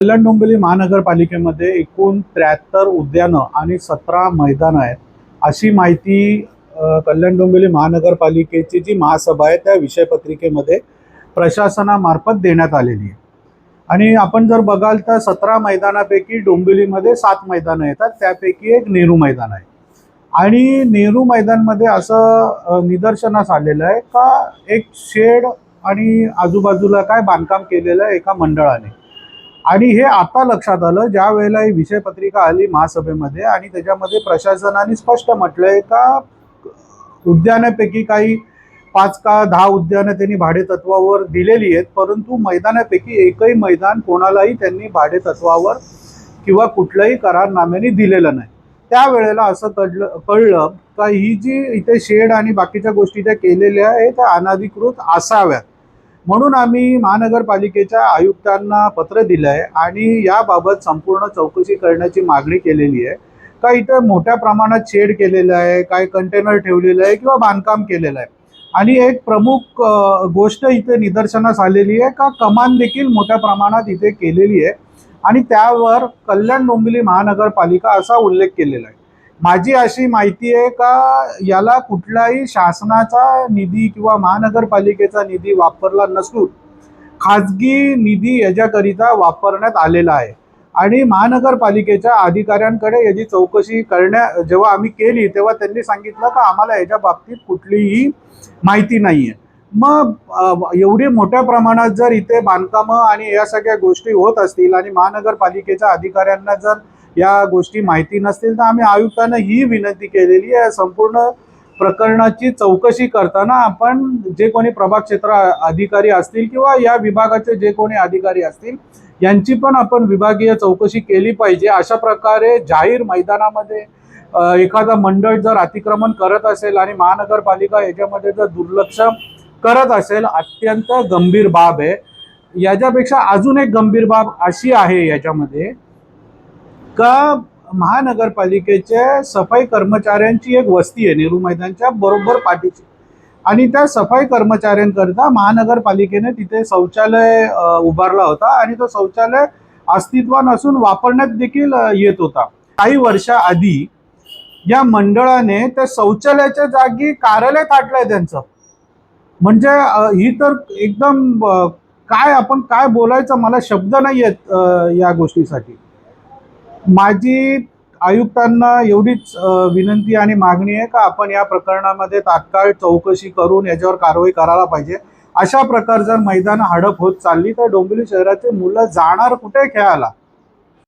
कल्याण डोंबिवली महानगरपालिकेमध्ये एकूण 73 उद्यानं आणि 17 मैदानं आहेत अशी माहिती कल्याण डोंबिवली महानगरपालिकेची जी महासभा आहे त्या विषयपत्रिकेमध्ये प्रशासनामार्फत देण्यात आलेली आहे। आणि आपण जर बघाल तर 17 मैदानापैकी डोंबिवलीमध्ये 7 मैदानं येतात, त्यापैकी एक नेहरू मैदान आहे। आणि नेहरू मैदानमध्ये असं निदर्शनास आलेलं आहे का एक शेड आणि आजूबाजूला काय बांधकाम केलेलं आहे एका मंडळाने। आणि हे आता लक्षात आलं ज्या वेळेला ही विषयपत्रिका आली महासभेमध्ये आणि त्याच्यामध्ये प्रशासनाने स्पष्ट म्हटलंय का उद्यानापैकी काही 5 का 10 उद्यानं त्यांनी भाडेतत्वावर दिलेली आहेत, परंतु मैदानापैकी एकही मैदान कोणालाही त्यांनी भाडेतत्वावर किंवा कुठल्याही करारनाम्याने दिलेलं नाही। त्यावेळेला असं कळलं का ही जी इथे शेड आणि बाकीच्या गोष्टी त्या केलेल्या आहेत त्या अनधिकृत असाव्यात। म्हणून आम्ही महानगरपालिकेच्या आयुक्तांना पत्र दिलं आहे आणि याबाबत संपूर्ण चौकशी करण्याची मागणी केलेली आहे का इथं मोठ्या प्रमाणात शेड केलेलं आहे, काय कंटेनर ठेवलेलं आहे किंवा बांधकाम केलेलं आहे। आणि एक प्रमुख गोष्ट इथे निदर्शनास आलेली आहे का कमान देखील मोठ्या प्रमाणात इथे केलेली आहे आणि त्यावर कल्याण डोंबिवली महानगरपालिका असा उल्लेख केलेला आहे। माझी अशी माहिती आहे का याला कुठलाही शासनाचा निधी किंवा महानगरपालिकेचा निधी वापरला नसून खाजगी निधी याच्याकरिता वापरण्यात आलेला आहे। आणि महानगरपालिकेच्या अधिकाऱ्यांकडे याची चौकशी जेव्हा आम्ही केली तेव्हा त्यांनी सांगितलं का आम्हाला याच्या बाबतीत कुठलीही माहिती नाहीये। मग एवढी मोठ्या प्रमाणात जर इथे बांधकामं आणि या सगळ्या गोष्टी होत असतील आणि महानगरपालिकेच्या अधिकाऱ्यांना जर या गोष्टी माहिती नसतील तर आम्ही आयुक्तांना ही विनंती केलेली आहे संपूर्ण प्रकरणाची चौकशी करताना आपण जे कोणी प्रभाग क्षेत्र अधिकारी असतील किंवा या विभागाचे जे कोणी अधिकारी असतील यांची पण आपण विभागीय चौकशी केली पाहिजे। अशा प्रकारे जाहीर मैदानामध्ये एखादा मंडळ जर अतिक्रमण करत असेल आणि महानगरपालिका याच्यामध्ये जर दुर्लक्ष करत असेल अत्यंत गंभीर बाब आहे। याच्यापेक्षा अजून एक गंभीर बाब अशी आहे याच्यामध्ये का महानगरपालिकेच्या सफाई कर्मचाऱ्यांची एक वस्ती आहे नेहरू मैदानच्या बरोबर पाठीची आणि त्या सफाई कर्मचाऱ्यांकरता महानगरपालिकेने तिथे शौचालय उभारला होता आणि तो शौचालय अस्तित्वात नसून वापरण्यात देखील येत होता। काही वर्षाआधी या मंडळाने त्या शौचालयाच्या जागी कार्यालय थाटलंय त्यांचं। म्हणजे ही तर एकदम आपण काय बोलायचं मला शब्द नाही आहेत या गोष्टीसाठी। माझी आयुक्तांना एवढीच विनंती आणि मागणी आहे का आपण या प्रकरणामध्ये तात्काळ चौकशी करून याच्यावर कारवाई करायला पाहिजे। अशा प्रकार जर मैदान हडप होत चालली तर डोंबिवली शहराचे मुलं जाणार कुठे खेळायला।